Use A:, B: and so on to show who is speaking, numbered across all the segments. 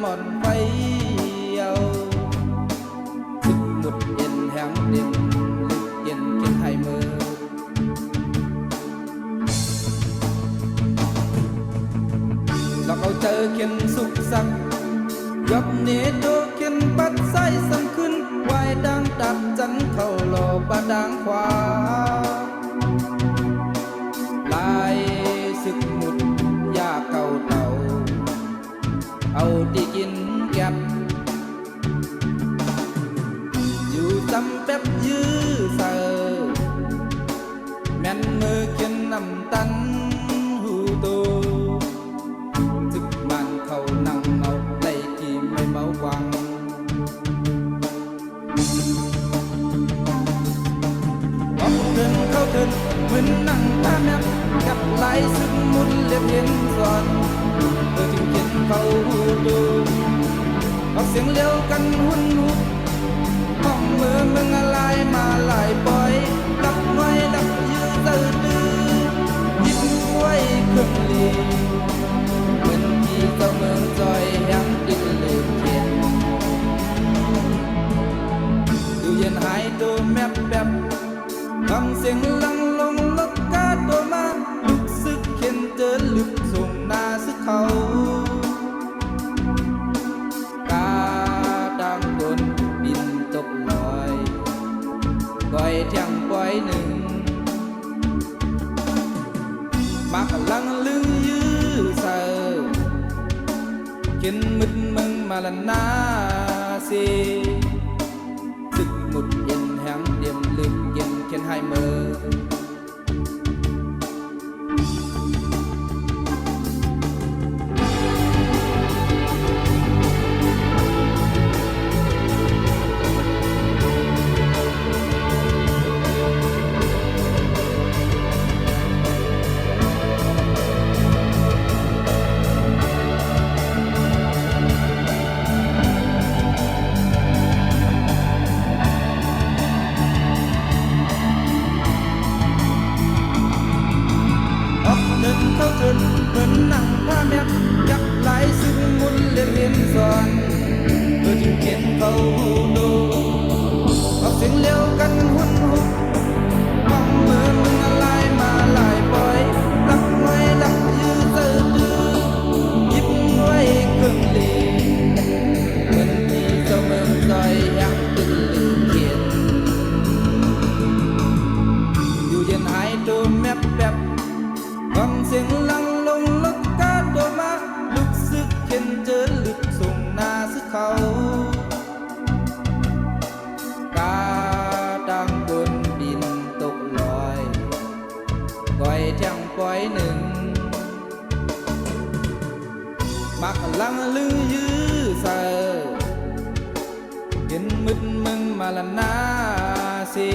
A: hòn vây thức một yên hẹn đêm lực yên kiến hay mơ lọcเอาเจอเขียนสุขสักยกเนโดเขียนปัดไส้สังขึ้นวายดังดัดจันเข้าหล่อปาดังขวาลายสึกหมุดยาเก่าเต่าเอาที่กินแก็บอยู่จำแป๊บยื้อเสอแม่นมือเขียนนำตันหูโตจึกมันเขานั่งเมาได้ที่ไม่เมากวังออกเดินเข้าเดินเหมือนนั่งตาแมบกับไหลซึกมุนเลียบเห็นก่อนจึงเขียนเขาหูดูออกเสียงเลี้ยวกันหุ่นหุบห้องมือมึงอะไรมาหลายปล่อยดับไว้ดับยื้อตื้อตื้อยิ้มไว้เครื่องลีเหมือนที่เจ้าเมืองจอยยังดึกเลือเขียนดูเย็นหายตัวแมบแบบทำเสียงลังลงลกกาตัวมาลุกซึกเข็นเจอลึกส่งหน้าซึกเขากาดังบนบินตกลอยก้อยเที่ยงปล่อยหนึ่งมักลังลึงยื้อเสอกินมึดมึงมาละนาสิซึกหมุดเย็นแห้งเดียมลึกเย็นเขียนให้มือเข้าเถินเหมือนนั่งผ้าแมบยักไหลซึ่งมุนเลียนเลียนสอนเพื่อจึงเขียนเขาดูออกเสียงเลี้ยวกันหุ่นหุบมองมือมึงอะไรมาหลายปล่อยรักไว้รักยื้อตื้อตื้อยิบไว้เครื่องลีเหมือนที่เจ้าเมืองจอยยังตึงลืมเขียนอยู่เย็นหายตัวแมบแบบฟังเสียงลังลงลกกาตัวมาลุกซึกเข็นเจอลึกส่งหน้าซึกเขากาดังบนบินตกลอยก้อยเที่ยงปล่อยหนึ่งมักลังลือยื้อเสอเห็นมึดมึงมาละนาสิ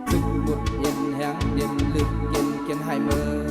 A: ซึกบุดเย็นแห้งเย็นลึกเย็นเขียนให้มือ